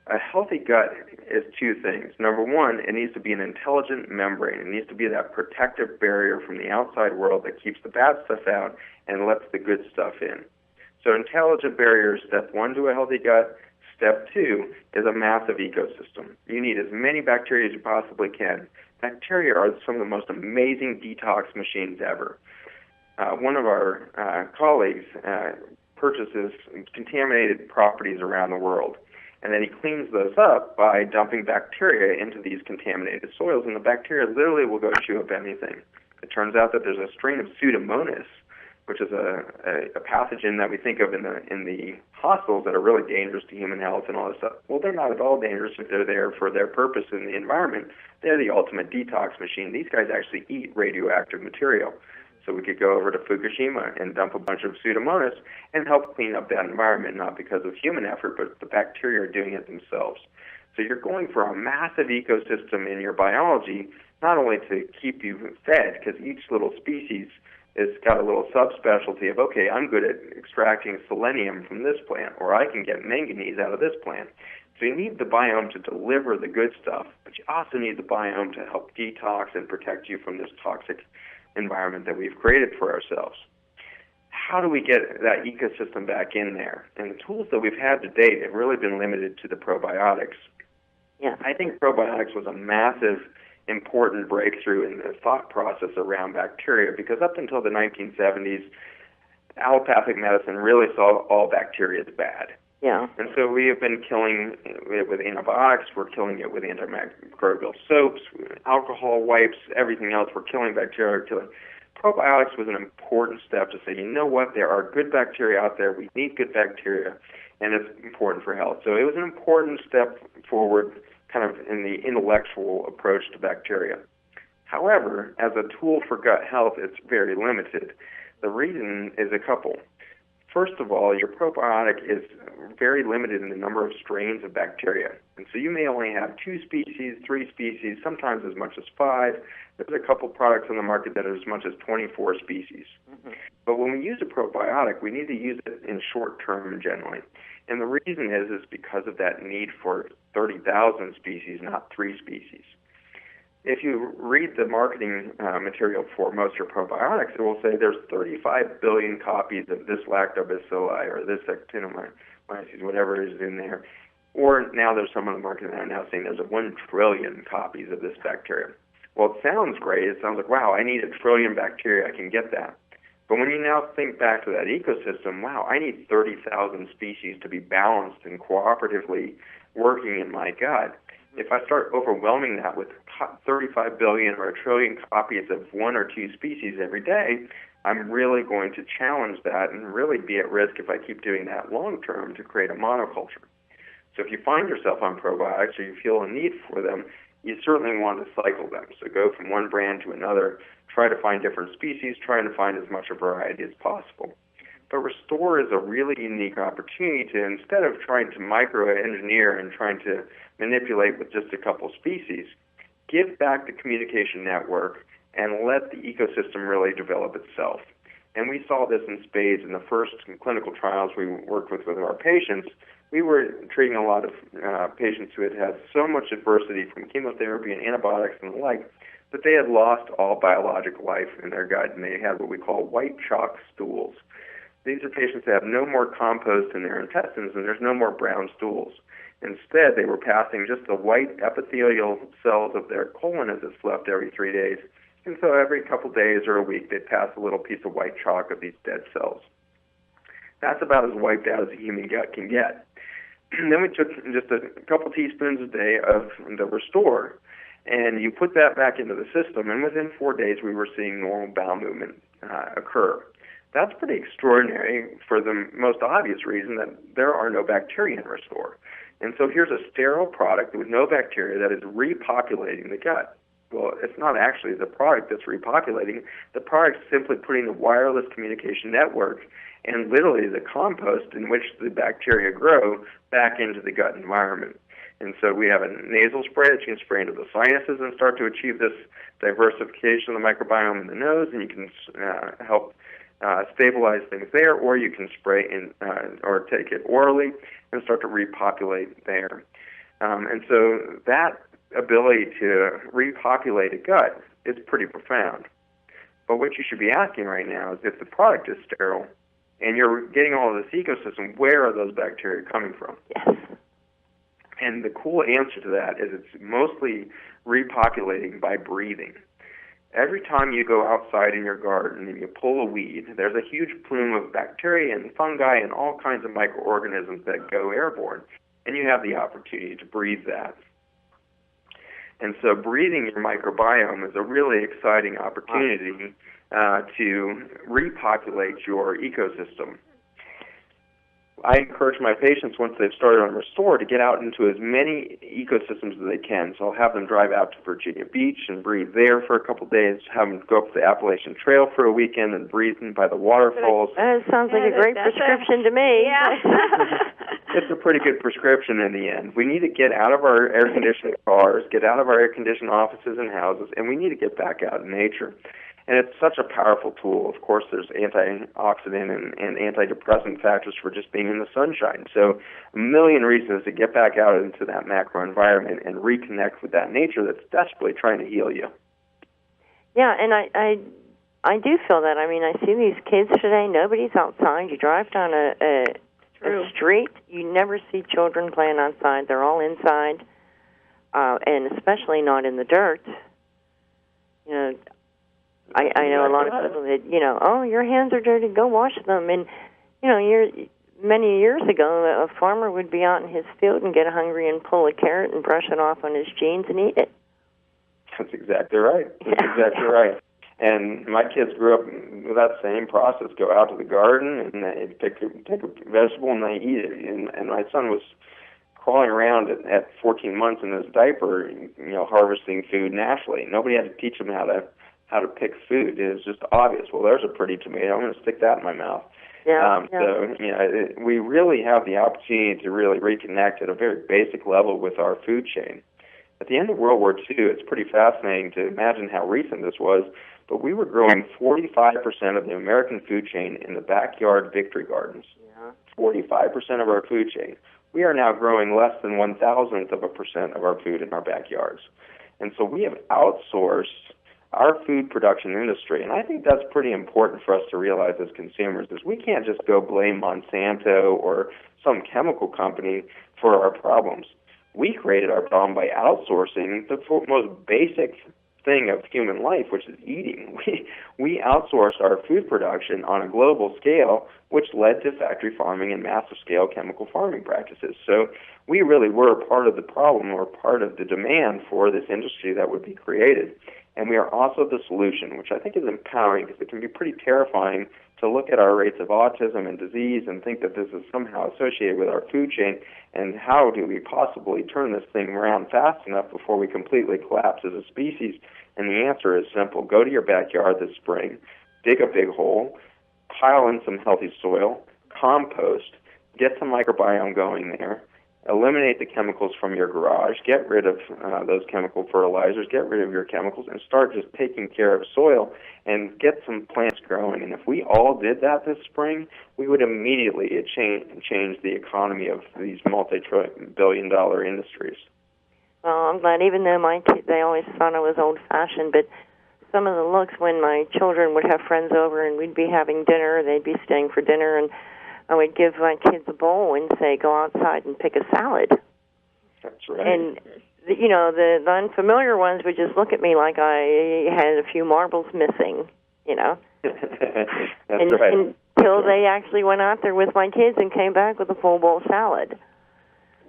C: A healthy gut is two things. Number one, it needs to be an intelligent membrane. It needs to be that protective barrier from the outside world that keeps the bad stuff out and lets the good stuff in. So intelligent barrier is step one to a healthy gut. Step two is a massive ecosystem. You need as many bacteria as you possibly can. Bacteria are some of the most amazing detox machines ever. One of our colleagues purchases contaminated properties around the world, and then he cleans those up by dumping bacteria into these contaminated soils, and the bacteria literally will go chew up anything. It turns out that there's a strain of Pseudomonas, which is a pathogen that we think of in the hospitals that are really dangerous to human health and all this stuff. Well, they're not at all dangerous if they're there for their purpose in the environment. They're the ultimate detox machine. These guys actually eat radioactive material. So we could go over to Fukushima and dump a bunch of Pseudomonas and help clean up that environment, not because of human effort, but the bacteria are doing it themselves. So you're going for a massive ecosystem in your biology, not only to keep you fed, because each little species has got a little subspecialty of, okay, I'm good at extracting selenium from this plant, or I can get manganese out of this plant. So you need the biome to deliver the good stuff, but you also need the biome to help detox and protect you from this toxic environment that we've created for ourselves. How do we get that ecosystem back in there? And the tools that we've had to date have really been limited to the probiotics.
D: Yeah.
C: I think probiotics was a massive, important breakthrough in the thought process around bacteria, because up until the 1970s, allopathic medicine really saw all bacteria as bad.
D: Yeah.
C: And so we have been killing it with antibiotics, we're killing it with antimicrobial soaps, alcohol wipes, everything else. We're killing bacteria, Probiotics was an important step to say, you know what, there are good bacteria out there, we need good bacteria, and it's important for health. So it was an important step forward kind of in the intellectual approach to bacteria. However, as a tool for gut health, it's very limited. The reason is a couple. First of all, your probiotic is very limited in the number of strains of bacteria. And so you may only have 2 species, 3 species, sometimes as much as 5. There's a couple products on the market that are as much as 24 species. Mm-hmm. But when we use a probiotic, we need to use it in short term generally. And the reason is because of that need for 30,000 species, not 3 species. If you read the marketing material for most of your probiotics, it will say there's 35 billion copies of this lactobacilli or this actinomyces, whatever is in there. Or now there's some on the market that are now saying there's 1 trillion copies of this bacteria. Well, it sounds great. It sounds like, wow, I need 1 trillion bacteria. I can get that. But when you now think back to that ecosystem, wow, I need 30,000 species to be balanced and cooperatively working in my gut. If I start overwhelming that with 35 billion or 1 trillion copies of 1 or 2 species every day, I'm really going to challenge that and really be at risk if I keep doing that long term to create a monoculture. So if you find yourself on probiotics or you feel a need for them, you certainly want to cycle them. So go from one brand to another, try to find different species, try to find as much a variety as possible. But Restore is a really unique opportunity to, instead of trying to microengineer and trying to manipulate with just a couple species, give back the communication network and let the ecosystem really develop itself. And we saw this in spades in the first clinical trials we worked with our patients. We were treating a lot of patients who had so much adversity from chemotherapy and antibiotics and the like that they had lost all biologic life in their gut, and they had what we call white chalk stools. These are patients that have no more compost in their intestines, and there's no more brown stools. Instead, they were passing just the white epithelial cells of their colon as it's left every 3 days. And so every couple days or a week, they'd pass a little piece of white chalk of these dead cells. That's about as wiped out as a human gut can get. And then we took just a couple teaspoons a day of the Restore, and you put that back into the system, and within 4 days, we were seeing normal bowel movement occur. That's pretty extraordinary for the most obvious reason that there are no bacteria in Restore. And so here's a sterile product with no bacteria that is repopulating the gut. Well, it's not actually the product that's repopulating. The product's simply putting the wireless communication network and literally the compost in which the bacteria grow back into the gut environment. And so we have a nasal spray that you can spray into the sinuses and start to achieve this diversification of the microbiome in the nose, and you can help stabilize things there, or you can spray in or take it orally and start to repopulate there. And so that ability to repopulate a gut is pretty profound. But what you should be asking right now is, if the product is sterile and you're getting all of this ecosystem, where are those bacteria coming from?
D: Yes.
C: And the cool answer to that is it's mostly repopulating by breathing. Every time you go outside in your garden and you pull a weed, there's a huge plume of bacteria and fungi and all kinds of microorganisms that go airborne, and you have the opportunity to breathe that. And so breathing your microbiome is a really exciting opportunity to repopulate your ecosystem. I encourage my patients, once they've started on Restore, to get out into as many ecosystems as they can. So I'll have them drive out to Virginia Beach and breathe there for a couple of days, have them go up the Appalachian Trail for a weekend and breathe by the waterfalls.
D: That sounds like a great prescription to me.
B: Yeah.
C: It's a pretty good prescription in the end. We need to get out of our air-conditioned cars, get out of our air-conditioned offices and houses, and we need to get back out in nature. And it's such a powerful tool. Of course, there's antioxidant and antidepressant factors for just being in the sunshine. So a million reasons to get back out into that macro environment and reconnect with that nature that's desperately trying to heal you.
D: Yeah, and I do feel that. I mean, I see these kids today. Nobody's outside. You drive down a street, you never see children playing outside. They're all inside, and especially not in the dirt. You know, I know a lot of people that, you know, oh, your hands are dirty, go wash them. And, you know, many years ago, a farmer would be out in his field and get hungry and pull a carrot and brush it off on his jeans and eat it.
C: That's exactly right. That's exactly right. And my kids grew up with that same process. Go out to the garden and they take a vegetable and they eat it. And my son was crawling around at 14 months in his diaper, you know, harvesting food naturally. Nobody had to teach him how to pick food. It was just obvious. Well, there's a pretty tomato. I'm going to stick that in my mouth.
D: Yeah.
C: So, you know, we really have the opportunity to really reconnect at a very basic level with our food chain. At the end of World War II, it's pretty fascinating to imagine how recent this was, but we were growing 45% of the American food chain in the backyard victory gardens. Yeah. 45% of our food chain. We are now growing less than 1,000% of our food in our backyards. And so we have outsourced our food production industry, and I think that's pretty important for us to realize as consumers, is we can't just go blame Monsanto or some chemical company for our problems. We created our problem by outsourcing the most basic thing of human life, which is eating. We outsourced our food production on a global scale, which led to factory farming and massive scale chemical farming practices. So we really were part of the problem or part of the demand for this industry that would be created. And we are also the solution, which I think is empowering because it can be pretty terrifying to look at our rates of autism and disease and think that this is somehow associated with our food chain, and how do we possibly turn this thing around fast enough before we completely collapse as a species? And the answer is simple. Go to your backyard this spring, dig a big hole, pile in some healthy soil, compost, get some microbiome going there, eliminate the chemicals from your garage, get rid of those chemical fertilizers, get rid of your chemicals, and start just taking care of soil and get some plants growing. And if we all did that this spring, we would immediately change the economy of these multi-billion-dollar industries.
D: Well, I'm glad, even though my kids, they always thought I was old-fashioned, but some of the looks when my children would have friends over and we'd be having dinner, they'd be staying for dinner, and I would give my kids a bowl and say, go outside and pick a salad.
C: That's right.
D: And, you know, the unfamiliar ones would just look at me like I had a few marbles missing, you know.
C: That's right.
D: Until they actually went out there with my kids and came back with a full bowl salad.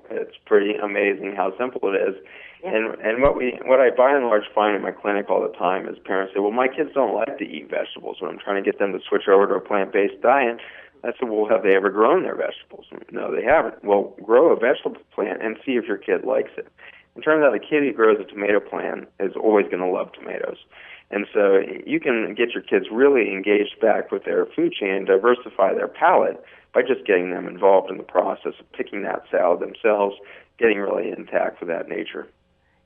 C: It's pretty amazing how simple it is.
D: Yeah.
C: And what I by and large find in my clinic all the time is parents say, well, my kids don't like to eat vegetables. When I'm trying to get them to switch over to a plant-based diet, I said, well, have they ever grown their vegetables? No, they haven't. Well, grow a vegetable plant and see if your kid likes it. It turns out a kid who grows a tomato plant is always going to love tomatoes. And so you can get your kids really engaged back with their food chain and diversify their palate by just getting them involved in the process of picking that salad themselves, getting really intact with that nature.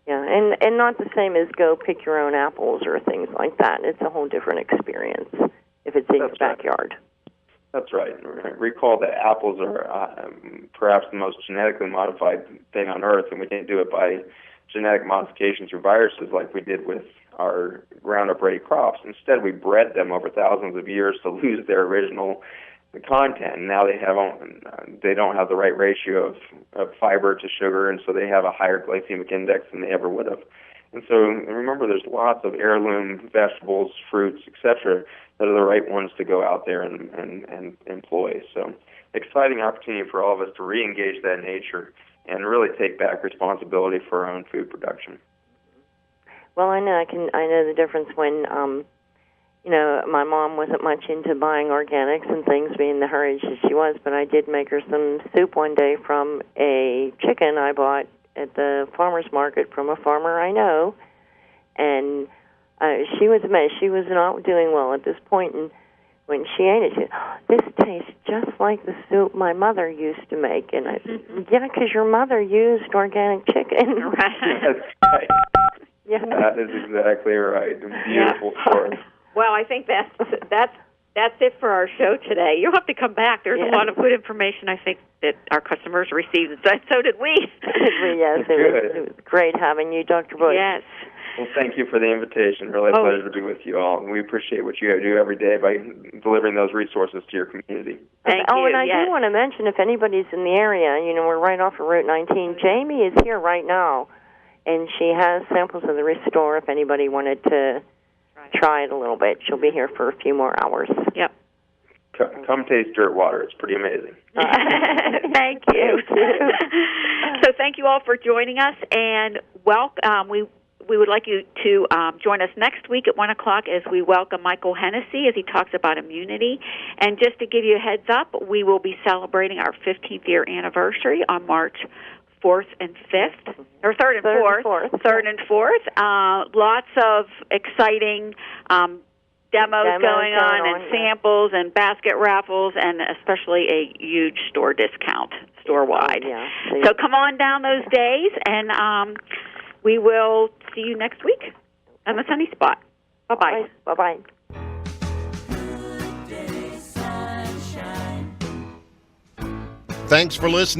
D: Yeah, and not the same as go pick your own apples or things like that. It's a whole different experience if it's in your backyard.
C: That's right. Recall that apples are perhaps the most genetically modified thing on Earth, and we didn't do it by genetic modification through viruses like we did with our Roundup-ready crops. Instead, we bred them over thousands of years to lose their original content. And now they don't have the right ratio of fiber to sugar, and so they have a higher glycemic index than they ever would have. And so remember, there's lots of heirloom vegetables, fruits, etc., that are the right ones to go out there and employ. So exciting opportunity for all of us to re-engage that nature and really take back responsibility for our own food production.
D: Well, I know the difference when my mom wasn't much into buying organics and things, being the her age that she was, but I did make her some soup one day from a chicken I bought at the farmer's market from a farmer I know, and she was amazed. She was not doing well at this point, and when she ate it, she said, "This tastes just like the soup my mother used to make." And I said, "Yeah, because your mother used organic chicken."
C: That's right.
D: Yeah.
C: That is exactly right. Beautiful story.
B: Well, I think that's it for our show today. You'll have to come back. There's a lot of good information I think that our customers received, and so did we.
D: Yes, it was great having you, Dr. Bush.
B: Yes.
C: Well, thank you for the invitation. Really a pleasure to be with you all. And we appreciate what you do every day by delivering those resources to your community.
B: Thank you.
D: And I do want to mention, if anybody's in the area, we're right off of Route 19. Jamie is here right now, and she has samples of the Restore if anybody wanted to try it a little bit. She'll be here for a few more hours.
B: Yep.
C: Come taste dirt water. It's pretty amazing.
B: Thank you. So thank you all for joining us, and we would like you to join us next week at 1 o'clock as we welcome Michael Hennessy as he talks about immunity. And just to give you a heads up, we will be celebrating our 15th year anniversary on March 4th and 5th, or 3rd and 4th. 3rd and 4th. Lots of exciting demos going on and samples and basket raffles, and especially a huge store discount, store-wide. So come on down those days, and we will see you next week on the Sunny Spot. Bye-bye.
D: Bye-bye.
A: Thanks for listening.